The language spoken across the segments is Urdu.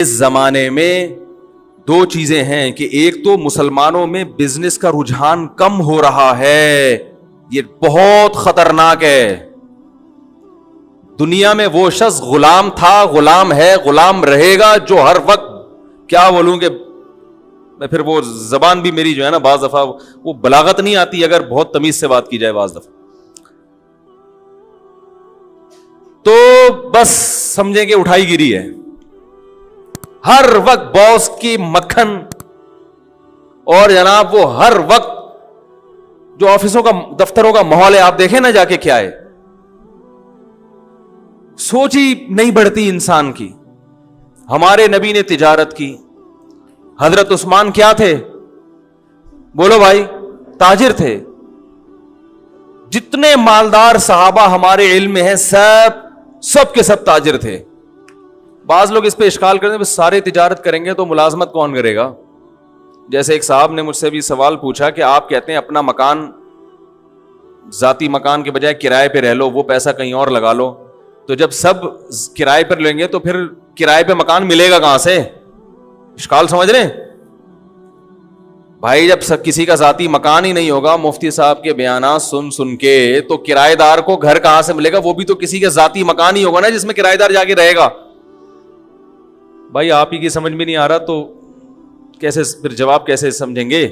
اس زمانے میں دو چیزیں ہیں کہ ایک تو مسلمانوں میں بزنس کا رجحان کم ہو رہا ہے، یہ بہت خطرناک ہے. دنیا میں وہ شخص غلام تھا، غلام ہے، غلام رہے گا، جو ہر وقت کیا بولوں کہ میں پھر وہ زبان بھی میری جو ہے نا بعض دفعہ وہ بلاغت نہیں آتی اگر بہت تمیز سے بات کی جائے بعض دفعہ، تو بس سمجھیں کہ اٹھائی گیری ہے. ہر وقت باس کی مکھن، اور جناب وہ ہر وقت جو آفسوں کا دفتروں کا ماحول ہے آپ دیکھیں نا جا کے کیا ہے، سوچ ہی نہیں بڑھتی انسان کی. ہمارے نبی نے تجارت کی. حضرت عثمان کیا تھے؟ بولو بھائی، تاجر تھے. جتنے مالدار صحابہ ہمارے علم میں ہیں سب کے سب تاجر تھے. بعض لوگ اس پہ اشکال کرتے ہیں سارے تجارت کریں گے تو ملازمت کون کرے گا. جیسے ایک صاحب نے مجھ سے بھی سوال پوچھا کہ آپ کہتے ہیں اپنا مکان، ذاتی مکان کے بجائے کرائے پہ رہ لو، وہ پیسہ کہیں اور لگا لو، تو جب سب کرائے پر لیں گے تو پھر کرائے پہ مکان ملے گا کہاں سے؟ اشکال سمجھ رہے ہیں بھائی؟ جب سب کسی کا ذاتی مکان ہی نہیں ہوگا، مفتی صاحب کے بیانات سن کے، تو کرایہ دار کو گھر کہاں سے ملے گا؟ وہ بھی تو کسی کا ذاتی مکان ہی ہوگا نا جس میں کرایہ دار جا کے رہے گا. بھائی آپ ہی کی سمجھ میں نہیں آ رہا تو کیسے پھر جواب کیسے سمجھیں گے؟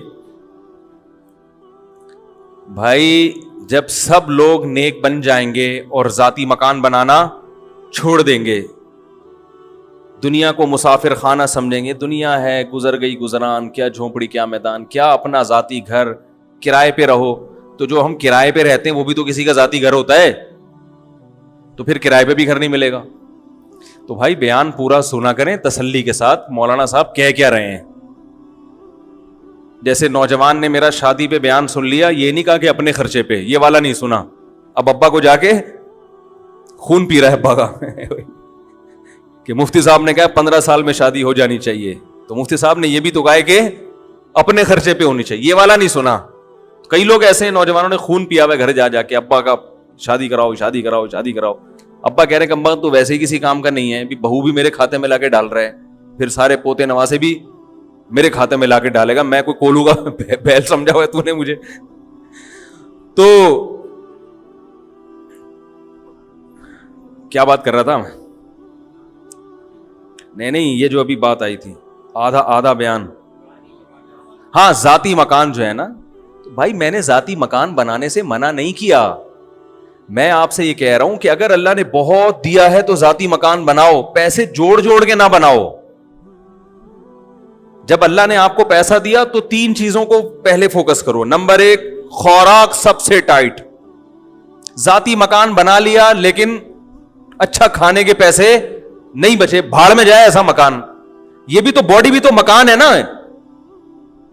بھائی جب سب لوگ نیک بن جائیں گے اور ذاتی مکان بنانا چھوڑ دیں گے، دنیا کو مسافر خانہ سمجھیں گے، دنیا ہے گزر گئی گزران، کیا جھونپڑی کیا میدان، کیا اپنا ذاتی گھر، کرائے پہ رہو. تو جو ہم کرائے پہ رہتے ہیں وہ بھی تو کسی کا ذاتی گھر ہوتا ہے، تو پھر کرائے پہ بھی گھر نہیں ملے گا. تو بھائی بیان پورا سنا کریں تسلی کے ساتھ، مولانا صاحب کہہ کیا رہے ہیں. جیسے نوجوان نے میرا شادی پہ بیان سن لیا، یہ نہیں کہا کہ اپنے خرچے پہ، یہ والا نہیں سنا. اب ابا کو جا کے خون پی رہا ہے ابا کا کہ مفتی صاحب نے کہا 15 سال میں شادی ہو جانی چاہیے، تو مفتی صاحب نے یہ بھی تو کہا کہ اپنے خرچے پہ ہونی چاہیے، یہ والا نہیں سنا. کئی لوگ ایسے ہیں نوجوانوں نے خون پیا ہوا گھر جا کے ابا کا شادی کراؤ شادی کراؤ شادی کراؤ. ابا کہہ رہے کہ ابا تو ویسے ہی کسی کام کا نہیں ہے، بہو بھی میرے کھاتے میں لا کے ڈال رہا ہے، پھر سارے پوتے نواسے بھی میرے کھاتے میں لا کے ڈالے گا، میں کوئی کولوں گا بیل سمجھا ہوا ہے تو نے مجھے. تو کیا بات کر رہا تھا میں؟ نہیں یہ جو ابھی بات آئی تھی آدھا بیان. ہاں ذاتی مکان جو ہے نا، تو بھائی میں نے ذاتی مکان بنانے سے منع نہیں کیا. میں آپ سے یہ کہہ رہا ہوں کہ اگر اللہ نے بہت دیا ہے تو ذاتی مکان بناؤ، پیسے جوڑ کے نہ بناؤ. جب اللہ نے آپ کو پیسہ دیا تو 3 چیزوں کو پہلے فوکس کرو. نمبر 1 خوراک سب سے ٹائٹ. ذاتی مکان بنا لیا لیکن اچھا کھانے کے پیسے نہیں بچے، بھاڑ میں جائے ایسا مکان. یہ بھی تو باڈی بھی تو مکان ہے نا.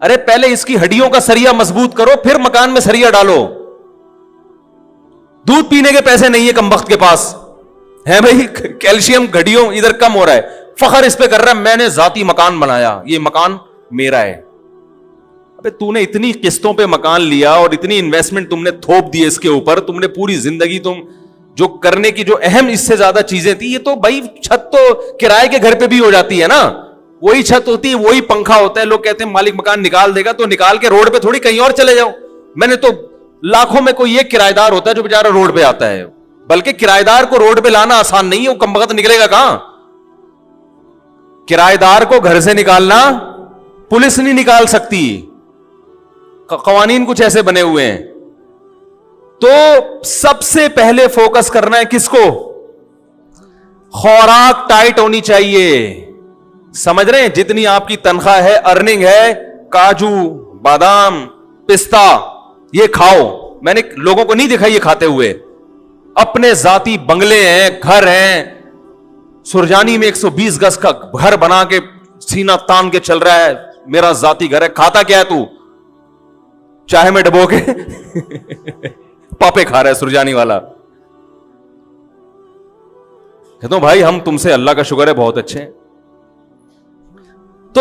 ارے پہلے اس کی ہڈیوں کا سریا مضبوط کرو، پھر مکان میں سریا ڈالو. دودھ پینے کے پیسے نہیں ہے کمبخت کے پاس ہے بھائی، کیلشیم گھڑیوں ادھر کم ہو رہا ہے، فخر اس پہ کر رہا ہے میں نے ذاتی مکان بنایا، یہ مکان میرا ہے. ابے تو نے اتنی قسطوں پہ مکان لیا اور اتنی انویسٹمنٹ تم نے تھوپ دی اس کے اوپر، تم نے پوری زندگی تم جو کرنے کی جو اہم اس سے زیادہ چیزیں تھی، یہ تو بھائی چھت تو کرائے کے گھر پہ بھی ہو جاتی ہے نا، وہی چھت ہوتی ہے، وہی پنکھا ہوتا ہے. لوگ کہتے ہیں مالک مکان نکال دے گا، تو نکال کے روڈ پہ تھوڑی کہیں اور چلے جاؤ. میں نے تو لاکھوں میں کوئی ایک کرایہ دار ہوتا ہے جو بیچارہ روڈ پہ آتا ہے، بلکہ کرایہ دار کو روڈ پہ لانا آسان نہیں ہے، وہ کمبخت نکلے گا کہاں؟ کرایہ دار کو گھر سے نکالنا پولیس نہیں نکال سکتی، قوانین کچھ ایسے بنے ہوئے ہیں. تو سب سے پہلے فوکس کرنا ہے کس کو؟ خوراک ٹائٹ ہونی چاہیے. سمجھ رہے ہیں؟ جتنی آپ کی تنخواہ ہے، ارننگ ہے، کاجو بادام پستہ یہ کھاؤ. میں نے لوگوں کو نہیں دیکھا یہ کھاتے ہوئے. اپنے ذاتی بنگلے ہیں، گھر ہیں. سرجانی میں 120 گز کا گھر بنا کے سینہ تان کے چل رہا ہے، میرا ذاتی گھر ہے. کھاتا کیا ہے تو؟ چاہے میں ڈبو کے پاپے کھا رہا ہے سرجانی والا. کہتا ہوں بھائی ہم تم سے اللہ کا شکر ہے بہت اچھے ہیں. تو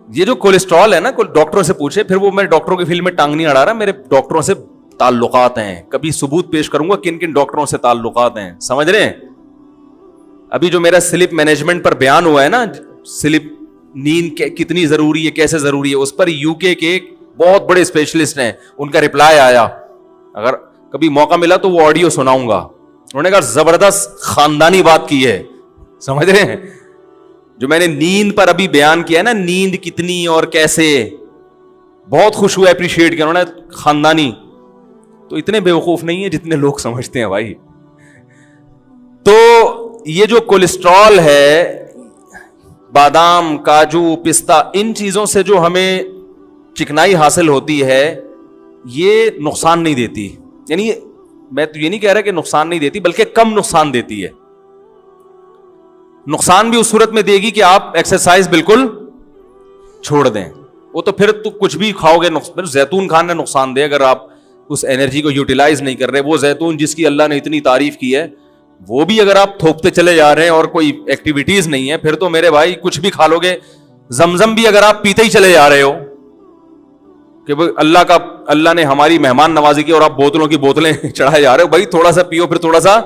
یہ جو کولیسٹرول ہے نا، ڈاکٹروں سے پوچھے، پھر وہ میں ڈاکٹروں کی فیلڈ میں ٹانگ نہیں اڑا رہا، میرے ڈاکٹروں سے تعلقات ہیں، کبھی ثبوت پیش کروں گا کن کن ڈاکٹروں سے تعلقات ہیں. سمجھ رہے ہیں؟ ابھی جو میرا سلیپ مینجمنٹ پر بیان ہوا ہے نا, سلیپ نیند کتنی ضروری ہے, کیسے ضروری ہے, اس پر یو کے بہت بڑے اسپیشلسٹ ہیں, ان کا رپلائی آیا, اگر کبھی موقع ملا تو وہ آڈیو سناؤں گا. انہوں نے کہا زبردست خاندانی بات کی ہے, سمجھ رہے ہیں جو میں نے نیند پر ابھی بیان کیا ہے نا, نیند کتنی اور کیسے, بہت خوش ہوئے, اپریشیٹ کیا انہوں نے, خاندانی. تو اتنے بیوقوف نہیں ہے جتنے لوگ سمجھتے ہیں بھائی. تو یہ جو کولیسٹرول ہے, بادام, کاجو, پستہ, ان چیزوں سے جو ہمیں چکنائی حاصل ہوتی ہے, یہ نقصان نہیں دیتی. یعنی میں تو یہ نہیں کہہ رہا کہ نقصان نہیں دیتی, بلکہ کم نقصان دیتی ہے. نقصان بھی اس صورت میں دے گی کہ آپ ایکسرسائز بالکل چھوڑ دیں. وہ تو پھر تو کچھ بھی کھاؤ گے, زیتون کھانا نقصان دے اگر آپ اس انرجی کو یوٹیلائز نہیں کر رہے. وہ زیتون جس کی اللہ نے اتنی تعریف کی ہے, وہ بھی اگر آپ تھوکتے چلے جا رہے ہیں اور کوئی ایکٹیویٹیز نہیں ہے, پھر تو میرے بھائی کچھ بھی کھا لو گے. زمزم بھی اگر آپ پیتے ہی چلے جا رہے ہو کہ اللہ نے ہماری مہمان نوازی کی اور آپ بوتلوں کی بوتلیں چڑھائے جا رہے ہو, بھائی تھوڑا سا پیو, پھر تھوڑا سا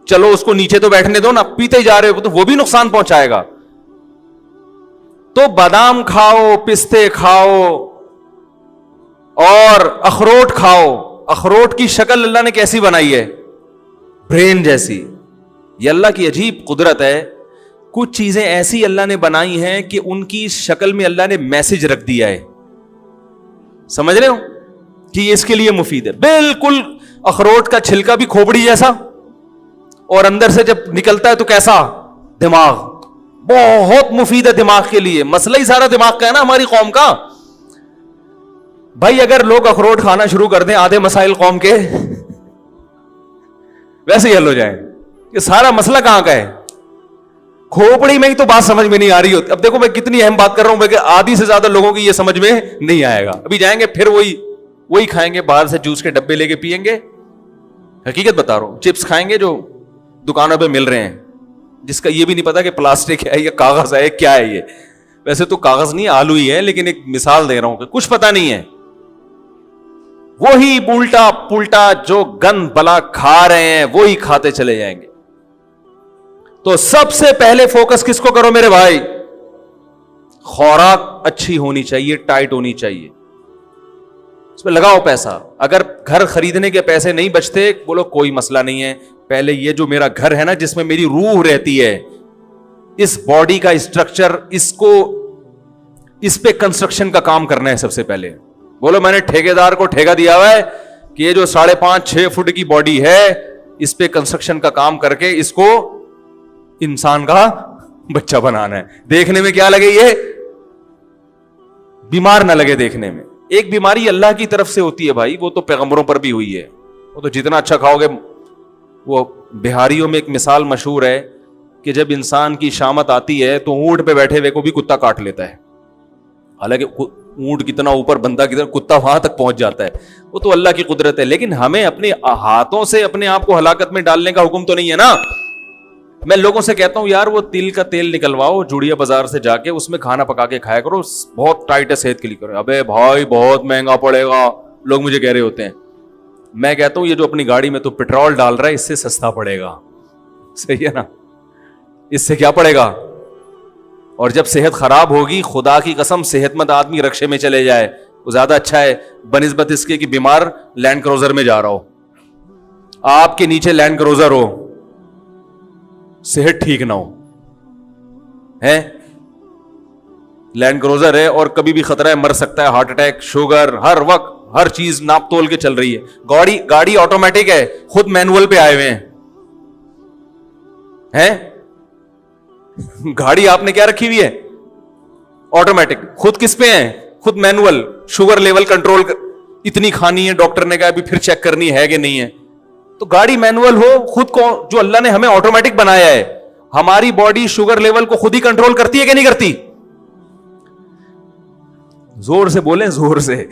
چلو اس کو نیچے تو بیٹھنے دو نا, پیتے ہی جا رہے ہو تو وہ بھی نقصان پہنچائے گا. تو بادام کھاؤ, پستے کھاؤ اور اخروٹ کھاؤ. اخروٹ کی شکل اللہ نے کیسی بنائی ہے, برین جیسی. یہ اللہ کی عجیب قدرت ہے. کچھ چیزیں ایسی اللہ نے بنائی ہیں کہ ان کی شکل میں اللہ نے میسج رکھ دیا ہے, سمجھ رہے ہو کہ یہ اس کے لیے مفید ہے. بالکل اخروٹ کا چھلکا بھی کھوپڑی جیسا, اور اندر سے جب نکلتا ہے تو کیسا, دماغ, بہت مفید ہے دماغ کے لیے. مسئلہ ہی سارا دماغ کا ہے نا ہماری قوم کا. بھائی اگر لوگ اخروٹ کھانا شروع کر دیں, آدھے مسائل قوم کے ویسے ہی حل ہو جائیں. یہ سارا مسئلہ کہاں کا ہے, کھوپڑی میں ہی تو بات سمجھ میں نہیں آ رہی ہوتی. اب دیکھو میں کتنی اہم بات کر رہا ہوں کہ آدھی سے زیادہ لوگوں کی یہ سمجھ میں نہیں آئے گا. ابھی جائیں گے پھر وہی کھائیں گے, باہر سے جوس کے ڈبے لے کے پیئیں گے. حقیقت بتا رہا ہوں, چپس کھائیں گے جو دکانوں پہ مل رہے ہیں, جس کا یہ بھی نہیں پتا کہ پلاسٹک ہے یا کاغذ ہے, کیا ہے یہ. ویسے تو کاغذ نہیں, آلو ہی ہے, لیکن ایک مثال دے رہا ہوں کہ کچھ پتا نہیں ہے. وہی الٹا پلٹا جو گند بلا کھا رہے ہیں وہی کھاتے چلے جائیں گے. تو سب سے پہلے فوکس کس کو کرو میرے بھائی, خوراک اچھی ہونی چاہیے, ٹائٹ ہونی چاہیے, اس پہ لگاؤ پیسہ. اگر گھر خریدنے کے پیسے نہیں بچتے, بولو کوئی مسئلہ نہیں ہے, پہلے یہ جو میرا گھر ہے نا جس میں میری روح رہتی ہے, اس باڈی کا اسٹرکچر, اس پہ کنسٹرکشن کا کام کرنا ہے سب سے پہلے. بولو میں نے ٹھیکیدار کو ٹھیکہ دیا ہوا ہے کہ یہ جو 5.5-6 فٹ کی باڈی ہے, اس پہ کنسٹرکشن کا کام کر کے اس کو انسان کا بچہ بنانا ہے. دیکھنے میں کیا لگے, یہ بیمار نہ لگے دیکھنے میں. ایک بیماری اللہ کی طرف سے ہوتی ہے بھائی, وہ تو پیغمبروں پر بھی ہوئی ہے. وہ تو جتنا اچھا کھاؤ گے. وہ بہاریوں میں ایک مثال مشہور ہے کہ جب انسان کی شامت آتی ہے تو اونٹ پہ بیٹھے ہوئے کو بھی کتا کاٹ لیتا ہے. حالانکہ اونٹ کتنا اوپر, بندہ کتنا, کتا وہاں تک پہنچ جاتا ہے. وہ تو اللہ کی قدرت ہے. لیکن ہمیں اپنے ہاتھوں سے اپنے آپ کو ہلاکت میں ڈالنے کا حکم تو نہیں ہے نا. میں لوگوں سے کہتا ہوں یار وہ تل کا تیل نکلواؤ جوڑیا بازار سے جا کے, اس میں کھانا پکا کے کھایا کرو, بہت ٹائٹ ہے صحت کے لیے. کرو, ابے بھائی بہت مہنگا پڑے گا, لوگ مجھے کہہ رہے ہوتے ہیں. میں کہتا ہوں یہ جو اپنی گاڑی میں تو پیٹرول ڈال رہا ہے, اس سے سستا پڑے گا. صحیح ہے نا, اس سے کیا پڑے گا. اور جب صحت خراب ہوگی, خدا کی قسم صحت مند آدمی رکشے میں چلے جائے وہ زیادہ اچھا ہے بنسبت اس کے کہ بیمار لینڈ کروزر میں جا رہا ہو. آپ کے نیچے لینڈ کروزر ہو, صحت ٹھیک نہ ہو, ہے لینڈ کروزر ہے اور کبھی بھی خطرہ ہے, مر سکتا ہے, ہارٹ اٹیک, شوگر, ہر وقت ہر چیز ناپ تول کے چل رہی ہے. گاڑی آٹومیٹک ہے, خود مینول پہ آئے ہوئے ہیں. گاڑی آپ نے کیا رکھی ہوئی ہے, آٹومیٹک. خود کس پہ ہیں, خود مینول. شوگر لیول کنٹرول اتنی کھانی ہے, ڈاکٹر نے کہا ابھی پھر چیک کرنی ہے کہ نہیں ہے. تو گاڑی مینول ہو, خود کو جو اللہ نے ہمیں آٹومیٹک بنایا ہے, ہماری باڈی شوگر لیول کو خود ہی کنٹرول کرتی ہے کہ نہیں کرتی. زور سے بولیں, زور سے.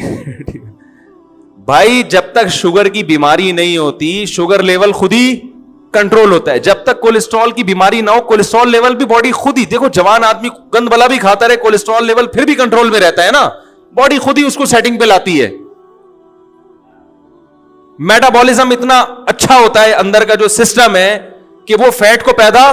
بھائی جب تک شوگر کی بیماری نہیں ہوتی, شوگر لیول خود ہی کنٹرول ہوتا ہے. جب تک کولیسٹرول کی بیماری نہ ہو, کولیسٹرول لیول بھی باڈی خود ہی, دیکھو جوان آدمی گند بلا بھی کھاتا رہے, کولیسٹرول لیول پھر بھی کنٹرول میں رہتا ہے نا, باڈی خود ہی اس کو سیٹنگ پہ لاتی ہے. میٹابولزم اتنا اچھا ہوتا ہے اندر کا جو سسٹم ہے کہ وہ فیٹ کو پیدا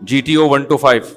GTO 125,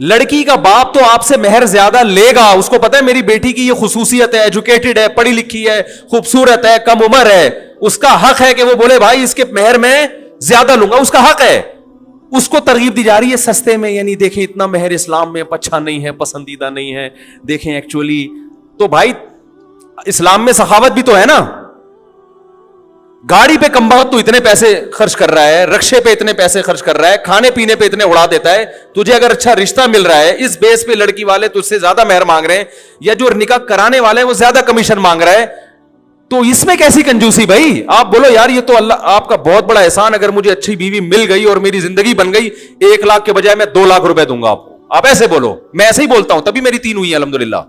لڑکی کا باپ تو آپ سے مہر زیادہ لے گا, اس کو پتا ہے میری بیٹی کی یہ خصوصیت ہے, ایجوکیٹڈ ہے, پڑھی لکھی ہے, خوبصورت ہے, کم عمر ہے, اس کا حق ہے کہ وہ بولے بھائی اس کے مہر میں زیادہ لوں گا, اس کا حق ہے. اس کو ترغیب دی جا رہی ہے سستے میں, یعنی دیکھیں اتنا مہر اسلام میں اچھا نہیں ہے, پسندیدہ نہیں ہے, دیکھیں ایکچولی. تو بھائی اسلام میں سخاوت بھی تو ہے نا. گاڑی پہ کم بخت تو اتنے پیسے خرچ کر رہا ہے, رکشے پہ اتنے پیسے خرچ کر رہا ہے, کھانے پینے پہ اتنے اڑا دیتا ہے, تجھے اگر اچھا رشتہ مل رہا ہے اس بیس پہ لڑکی والے تجھ سے زیادہ مہر مانگ رہے ہیں, یا جو نکاح کرانے والے ہیں وہ زیادہ کمیشن مانگ رہا ہے, تو اس میں کیسی کنجوسی بھائی؟ آپ بولو یار یہ تو اللہ آپ کا بہت بڑا احسان, اگر مجھے اچھی بیوی مل گئی اور میری زندگی بن گئی, 1 لاکھ کے بجائے میں 2 لاکھ روپے دوں گا آپ کو. آپ ایسے بولو, میں ایسے ہی بولتا ہوں, تبھی میری 3 ہوئی ہیں الحمدللہ.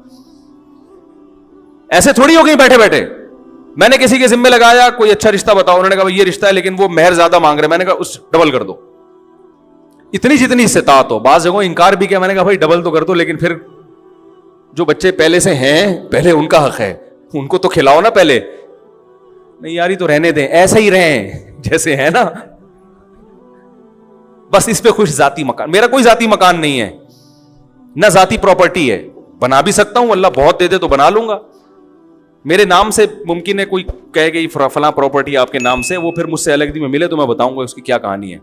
ایسے تھوڑی ہو گئی بیٹھے بیٹھے. میں نے کسی کے ذمہ لگایا کوئی اچھا رشتہ بتاؤ, انہوں نے کہا یہ رشتہ ہے لیکن وہ مہر زیادہ مانگ رہے, میں نے کہا اس ڈبل کر دو, اتنی جتنی استطاعت ہو. بعض جگہوں انکار بھی کیا, میں نے کہا بھائی ڈبل تو کر دو, لیکن پھر جو بچے پہلے سے ہیں پہلے ان کا حق ہے, ان کو تو کھلاؤ نا پہلے. نہیں یاری تو رہنے دیں, ایسے ہی رہیں جیسے ہے نا, بس اس پہ خوش. ذاتی مکان, میرا کوئی ذاتی مکان نہیں ہے, نہ ذاتی پراپرٹی ہے, بنا بھی سکتا ہوں, اللہ بہت دے دے تو بنا لوں گا. میرے نام سے ممکن ہے کوئی کہے کہ فلاں پراپرٹی آپ کے نام سے, وہ پھر مجھ سے الگ میں ملے تو میں بتاؤں گا اس کی کیا کہانی ہے.